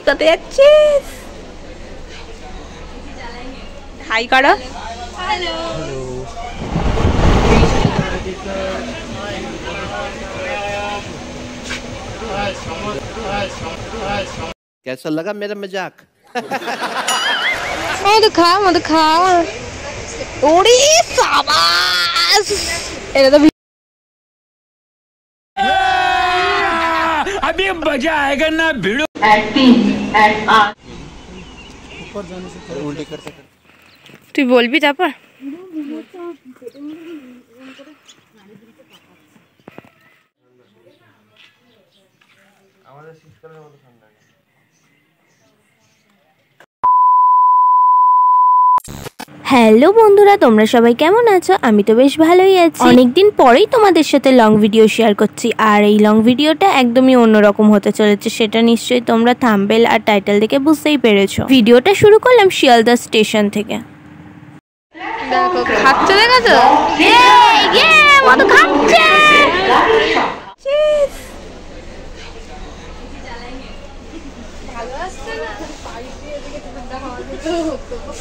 কোথাতে যাচ্ছিস? হাই করো। হ্যালো। कैसा लगा मेरा मजाक? मत खा ओड़ी शाबाश। এটা তো अभी मजा आएगा ना भिड़ो। তুই বলবি তারপর? হ্যালো বন্ধুরা, তোমরা সবাই কেমন আছো? আমি তো বেশ ভালোই আছি। অনেকদিন পরেই তোমাদের সাথে লং ভিডিও শেয়ার করছি, আর এই লং ভিডিওটা একদমই অন্যরকম হতে চলেছে। সেটা নিশ্চয়ই তোমরা থাম্বনেল আর টাইটেল দেখে বুঝতেই পেরেছো। ভিডিওটা শুরু করলাম শিয়ালদা স্টেশন থেকে। দেখো খাচ্ছে, দেখেছো?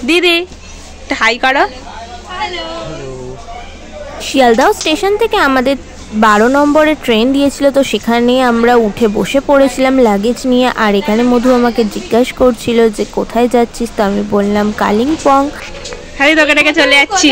দিদি হাই করো। শিয়ালদহ স্টেশন থেকে আমাদের 12 নম্বরের ট্রেন দিয়েছিল, তো সেখানে আমরা উঠে বসে পড়েছিলাম লাগেজ নিয়ে। আর এখানে মধু আমাকে জিজ্ঞাসা করছিল যে কোথায় যাচ্ছিস, তো আমি বললাম কালিম্পং। খালি তোকে ডেকে চলে যাচ্ছি।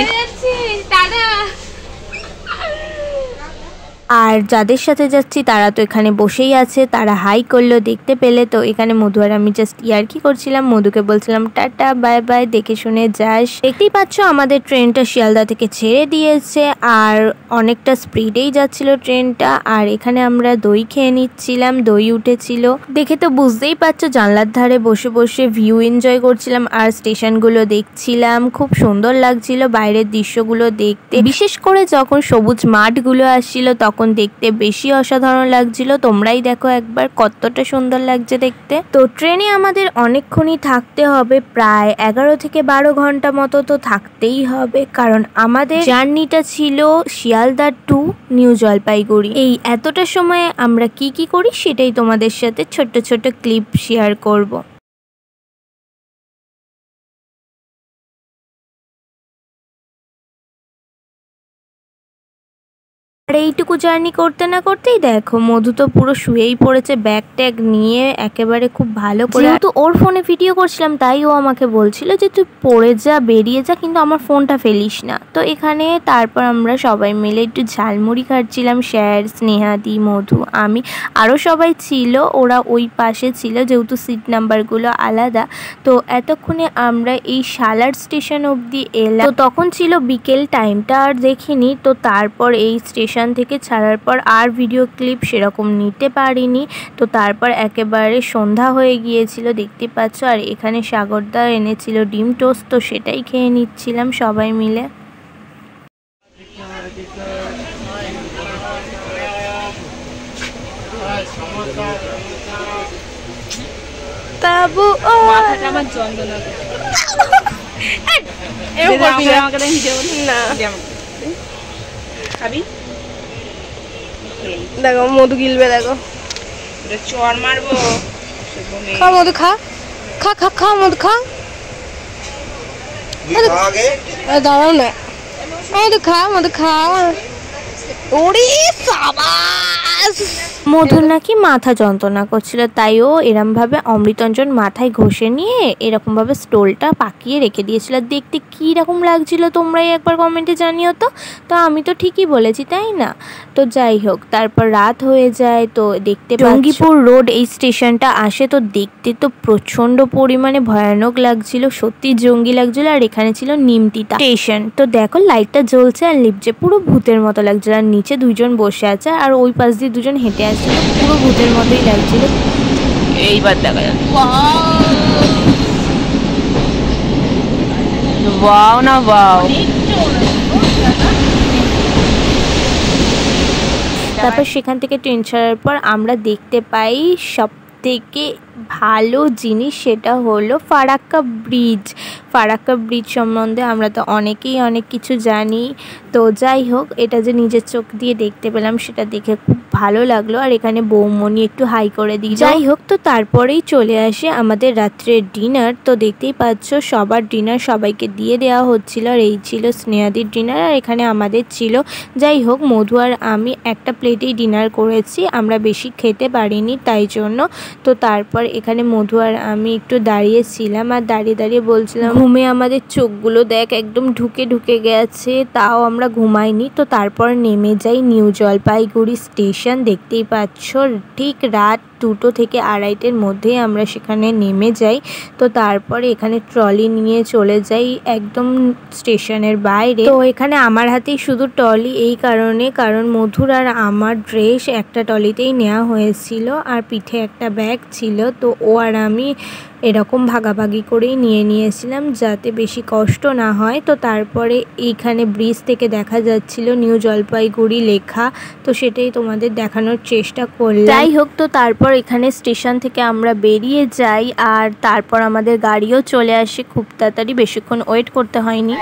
আর যাদের সাথে যাচ্ছি তারা তো এখানে বসেই আছে, তারা হাই করলো দেখতে পেলে। তো এখানে মধু আর আমি জাস্ট ইয়ার্কি করছিলাম, মধুকে বলছিলাম টাটা বাই বাই, দেখে শুনে যাস। দেখতেই পাচ্ছ আমাদের ট্রেনটা শিয়ালদা থেকে ছেড়ে দিয়েছে, আর অনেকটা স্পিডেই যাচ্ছিল ট্রেনটা। আর এখানে আমরা দই খেয়ে নিচ্ছিলাম, দই উঠেছিল দেখে তো বুঝতেই পারছো। জানলার ধারে বসে বসে ভিউ এনজয় করছিলাম আর স্টেশনগুলো দেখছিলাম। খুব সুন্দর লাগছিল বাইরের দৃশ্যগুলো দেখতে, বিশেষ করে যখন সবুজ মাঠগুলো আসছিল তখন দেখতে বেশি অসাধারণ লাগছিল। তোমরাই দেখো একবার কতটা সুন্দর লাগছে দেখতে। তো ট্রেনে আমাদের অনেকক্ষণই থাকতে হবে, প্রায় 11 থেকে 12 ঘন্টা মতো তো থাকতেই হবে, কারণ আমাদের জার্নিটা ছিল শিয়ালদা টু নিউ জলপাইগুড়ি। এই এতটা সময়ে আমরা কি কি করি সেটাই তোমাদের সাথে ছোট্ট ছোট্ট ক্লিপ শেয়ার করব। আর এইটুকু জার্নি করতে না করতেই দেখো মধু তো পুরো শুয়েই পড়েছে ব্যাগ ট্যাগ নিয়ে একেবারে খুব ভালো করে। যেহেতু ওর ফোনে ভিডিও করছিলাম তাই ও আমাকে বলছিল যে তুই পড়ে যা, বেরিয়ে যা, কিন্তু আমার ফোনটা ফেলিস না। তো এখানে তারপর আমরা সবাই মিলে একটু ঝালমুড়ি খাচ্ছিলাম, স্যার, স্নেহাদি, মধু, আমি, আরও সবাই ছিল। ওরা ওই পাশে ছিল যেহেতু সিট নাম্বারগুলো আলাদা। তো এতক্ষণে আমরা এই সালার স্টেশন অবধি এলাম। তো তখন ছিল বিকেল, টাইমটা আর দেখিনি। তো তারপর এই স্টেশন থেকে ছাড়ার পর আর ভিডিও ক্লিপ সেরকম নিতে পারিনি। তো তারপর একেবারে সন্ধ্যা হয়ে গিয়েছিল দেখতে পাচ্ছ। আর এখানে সাগরদা এনেছিল ডিম টোস্ট, তো সেটাই খেয়ে নিচ্ছিলাম সবাই মিলে। বাবু ও মাথাটা আমার যন্ত্রণা করে। এরকম করবি না, আমাকে ভিডিও না খাবি। দেখো মধু গিলবে, দেখো চর মারবো। খা মধু, খা খা খা খা মধু খা। দাঁড়াও না, মধু খা, মধু খা। ওরে সাবাস। মধুর নাকি মাথা যন্ত্রণা করছিল, তাই ও এরমভাবে অমৃতঞ্জন মাথায় ঘষে নিয়ে এরকমভাবে স্টোলটা পাকিয়ে রেখে দিয়েছিল। দেখতে কী রকম লাগছিল তোমরাই একবার কমেন্টে জানিও তো। তো আমি তো ঠিকই বলেছি তাই না? তো যাই হোক, তারপর রাত হয়ে যায়। তো দেখতে জঙ্গিপুর রোড এই স্টেশনটা আসে, তো দেখতে তো প্রচণ্ড পরিমাণে ভয়ানক লাগছিল, সত্যি জঙ্গি লাগছিল। আর এখানে ছিল নিমতিতা স্টেশন। তো দেখো লাইটটা জ্বলছে আর লিপজে পুরো ভূতের মতো লাগছিল। আর নিচে দুজন বসে আছে আর ওই পাশ দিয়ে দুজন হেঁটে আসছিল, পুরো ভূতের মতোই লাগছিল। এইবার দেখা যাচ্ছে ওয়াও না ওয়াও। তারপর সেখান থেকে ট্রেন ছাড়ার পর আমরা দেখতে পাই সব থেকে ভালো জিনিস, সেটা হলো ফারাক্কা ব্রিজ। ফারাক্কা ব্রিজ সম্বন্ধে আমরা তো অনেকেই অনেক কিছু জানি। তো যাই হোক, এটা যে নিজের চোখ দিয়ে দেখতে পেলাম সেটা দেখে খুব ভালো লাগলো। আর এখানে বৌমনি একটু হাই করে দিই। যাই হোক, তো তারপরেই চলে আসে আমাদের রাত্রের ডিনার। তো দেখতেই পাচ্ছ সবার ডিনার সবাইকে দিয়ে দেওয়া হচ্ছিল। আর এই ছিল স্নেহাদির ডিনার, আর এখানে আমাদের ছিল। যাই হোক, মধু আর আমি একটা প্লেটেই ডিনার করেছি, আমরা বেশি খেতে পারিনি তাই জন্য। তো তারপর এখানে মধু আর আমি একটু দাঁড়িয়েছিলাম, আর দাঁড়িয়ে দাঁড়িয়ে বলছিলাম ঘুমে আমাদের চোখগুলো দেখ একদম ঢুকে ঢুকে গেছে, তাও আমরা ঘুমাইনি। তো তারপর নেমে যাই নিউ জলপাইগুড়ি স্টেশন। দেখতেই পাচ্ছ ঠিক রাত 2টো থেকে 2:30-এর মধ্যেই আমরা সেখানে নেমে যাই। তো তারপরে এখানে ট্রলি নিয়ে চলে যাই একদম স্টেশনের বাইরে। তো এখানে আমার হাতেই শুধু ট্রলি, এই কারণে কারণ মধুর আর আমার ড্রেস একটা ট্রলিতেই নেওয়া হয়েছিল, আর পিঠে একটা ব্যাগ ছিল। তো ও আর আমি এরকম ভাগাভাগি করেই নিয়েছিলাম যাতে বেশি কষ্ট না হয়। তো তারপরে এইখানে ব্রিজ থেকে দেখা যাচ্ছিল নিউ জলপাইগুড়ি লেখা, তো সেটাই তোমাদের দেখানোর চেষ্টা করলাম। যাই হোক, তো তারপর এখানে স্টেশন থেকে আমরা বেরিয়ে যাই, আর তারপর আমাদের গাড়িও চলে আসে খুব তাড়াতাড়ি, বেশিক্ষণ ওয়েট করতে হয়নি।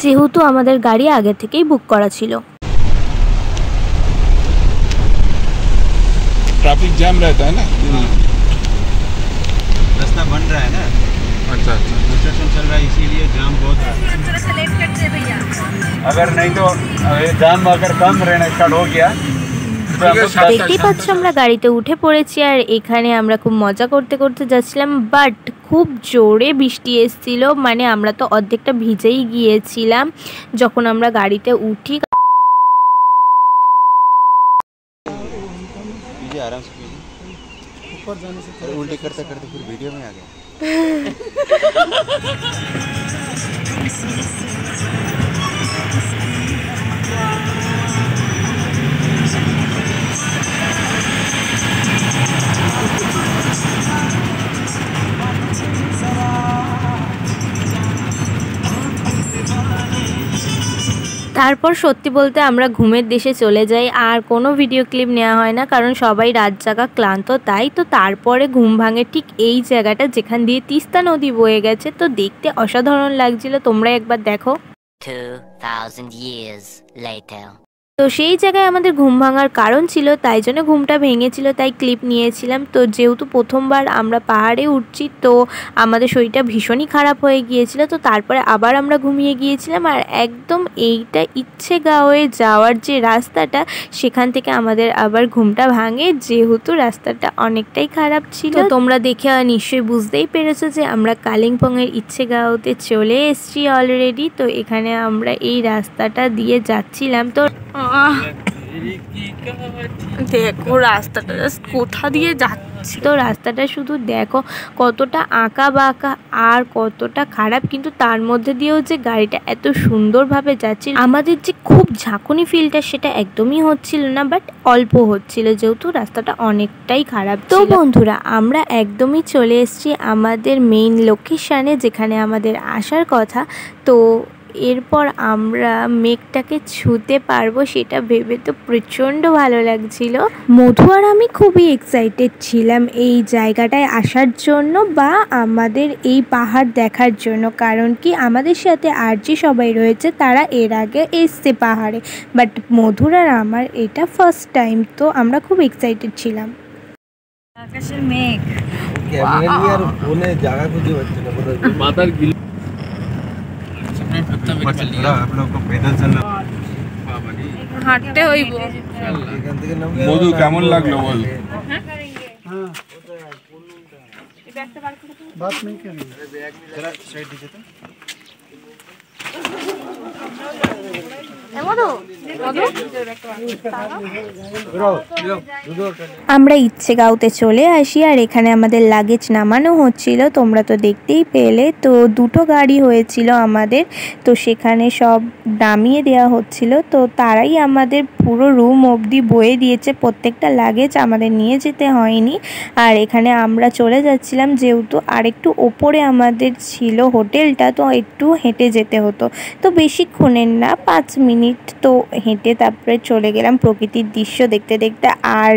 যেহেতু আমাদের গাড়ি আগে থেকেই বুক করা ছিল। ट्रैफिक जैम रहता है ना, रास्ता बन रहा है ना। अच्छा अच्छा, कंस्ट्रक्शन चल रहा है इसीलिए जाम बहुत है। अगर नहीं तो जाम अगर कम रहना स्टार्ट हो गया। দেখতেই পাচ্ছ আমরা গাড়িতে উঠে পড়েছি, আর এখানে আমরা খুব মজা করতে করতে যাচ্ছিলাম। বাট খুব জোরে বৃষ্টি এসেছিল, মানে আমরা তো অর্ধেকটা ভিজেই গিয়েছিলাম যখন আমরা গাড়িতে উঠি। आराम से ऊपर जाने से उल्टी करते करते फिर वीडियो में आ गया। তারপর সত্যি বলতে আমরা ঘুমের দেশে চলে যাই, আর কোনো ভিডিও ক্লিপ নেওয়া হয় না কারণ সবাই রাত জাগা ক্লান্ত তাই। তো তারপরে ঘুম ভাঙে ঠিক এই জায়গাটা যেখান দিয়ে তিস্তা নদী বয়ে গেছে। তো দেখতে অসাধারণ লাগছিল, তোমরা একবার দেখো। 2000 years later. তো সেই জায়গায় আমাদের ঘুম ভাঙার কারণ ছিল, তাই জন্য ঘুমটা ভেঙেছিল, তাই ক্লিপ নিয়েছিলাম। তো যেহেতু প্রথমবার আমরা পাহাড়ে উঠছি, তো আমাদের শরীরটা ভীষণই খারাপ হয়ে গিয়েছিল। তো তারপরে আবার আমরা ঘুমিয়ে গিয়েছিলাম, আর একদম এইটা ইচ্ছেগাঁওয়ে যাওয়ার যে রাস্তাটা, সেখান থেকে আমাদের আবার ঘুমটা ভাঙে, যেহেতু রাস্তাটা অনেকটাই খারাপ ছিল। তো তোমরা দেখে নিশ্চয়ই বুঝতেই পেরেছো যে আমরা কালিম্পংয়ের ইচ্ছেগাঁওতে চলে এসেছি অলরেডি। তো এখানে আমরা এই রাস্তাটা দিয়ে যাচ্ছিলাম। তো দেখো রাস্তাটা কোথা দিয়ে যাচ্ছি, তো রাস্তাটা শুধু দেখো কতটা আঁকা বাঁকা আর কতটা খারাপ, কিন্তু তার মধ্যে দিয়েও যে গাড়িটা এত সুন্দরভাবে যাচ্ছে, আমাদের যে খুব ঝাঁকুনি ফিলটা সেটা একদমই হচ্ছিল না, বাট অল্প হচ্ছিল যেহেতু রাস্তাটা অনেকটাই খারাপ। তো বন্ধুরা, আমরা একদমই চলে এসেছি আমাদের মেইন লোকেশানে, যেখানে আমাদের আসার কথা। তো এরপর আমরা মেঘটাকে ছুঁতে পারবো সেটা ভেবে তো প্রচণ্ড ভালো লাগছিল। মধু আর আমি খুবই এক্সাইটেড ছিলাম এই জায়গাটায় আসার জন্য, বা আমাদের এই পাহাড় দেখার জন্য। কারণ কি, আমাদের সাথে আর যে সবাই রয়েছে তারা এর আগে এসছে পাহাড়ে, বাট মধুর আর আমার এটা ফার্স্ট টাইম। তো আমরা খুব এক্সাইটেড ছিলাম। আকাশের মেঘ, ক্যামেরা ফোনে জায়গা খুঁজে পাচ্ছি না কোথায় मातार गिल आप लोग को पैदल चलना। হাঁটতে হইব। মধু কেমন লাগলো বল? बात नहीं करेंगे जरा साइड दीजिए तो। আমরা ইচ্ছেগাঁওতে চলে আসি, আর এখানে আমাদের লাগেজ নামানো হচ্ছিল, তোমরা তো দেখতেই পেলে। তো দুটো গাড়ি হয়েছিল আমাদের, তো সেখানে সব নামিয়ে দেওয়া হচ্ছিল। তো তারাই আমাদের পুরো রুম অবধি বয়ে দিয়েছে, প্রত্যেকটা লাগেজ আমাদের নিয়ে যেতে হয়নি। আর এখানে আমরা চলে যাচ্ছিলাম, যেহেতু আরেকটু ওপরে আমাদের ছিল হোটেলটা, তো একটু হেঁটে যেতে হতো। তো বেশিক্ষণের না, 5 মিনিট মিনিট তো হেঁটে তারপরে চলে গেলাম প্রকৃতির দৃশ্য দেখতে দেখতে। আর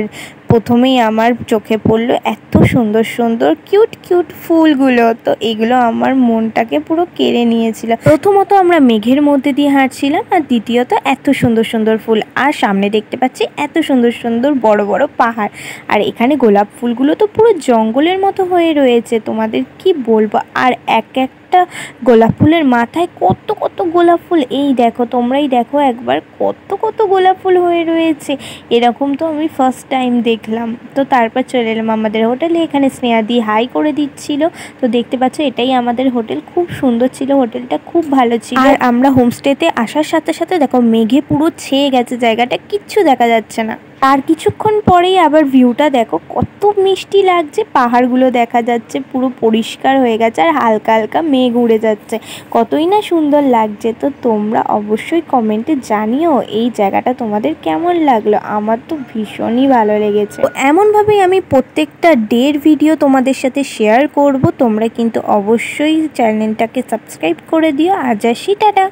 প্রথমেই আমার চোখে পড়লো এত সুন্দর সুন্দর কিউট কিউট ফুলগুলো, তো এগুলো আমার মনটাকে পুরো কেড়ে নিয়েছিল। প্রথমত আমরা মেঘের মধ্যে দিয়ে হাঁটছিলাম, আর দ্বিতীয়ত এত সুন্দর সুন্দর ফুল, আর সামনে দেখতে পাচ্ছি এত সুন্দর সুন্দর বড় বড় পাহাড়। আর এখানে গোলাপ ফুলগুলো তো পুরো জঙ্গলের মতো হয়ে রয়েছে, তোমাদের কি বলবো। আর এক একটা গোলাপ ফুলের মাথায় কত কত গোলাপ ফুল, এই দেখো তোমরাই দেখো একবার কত কত গোলাপ ফুল হয়ে রয়েছে। এরকম তো আমি ফার্স্ট টাইম দেখলাম। তো তারপর চলে এলাম আমাদের হোটেলে। এখানে স্নেহাদি হাই করে দিচ্ছিল। তো দেখতে পাচ্ছ এটাই আমাদের হোটেল, খুব সুন্দর ছিল হোটেলটা, খুব ভালো ছিল। আর আমরা হোমস্টেতে আসার সাথে সাথে দেখো মেঘে পুরো ছেয়ে গেছে জায়গাটা, কিচ্ছু দেখা যাচ্ছে না। আর কিছুক্ষণ পরেই আবার ভিউটা দেখো কত মিষ্টি লাগছে, পাহাড়গুলো দেখা যাচ্ছে পুরো পরিষ্কার হয়ে গেছে, আর হালকা হালকা মেঘ উড়ে যাচ্ছে, কতই না সুন্দর লাগছে। তো তোমরা অবশ্যই কমেন্টে জানিও এই জায়গাটা তোমাদের কেমন লাগলো। আমার তো ভীষণই ভালো লেগেছে। তো এমনভাবেই আমি প্রত্যেকটা ডের ভিডিও তোমাদের সাথে শেয়ার করব। তোমরা কিন্তু অবশ্যই চ্যানেলটাকে সাবস্ক্রাইব করে দিও। আজ আসি, টাটা।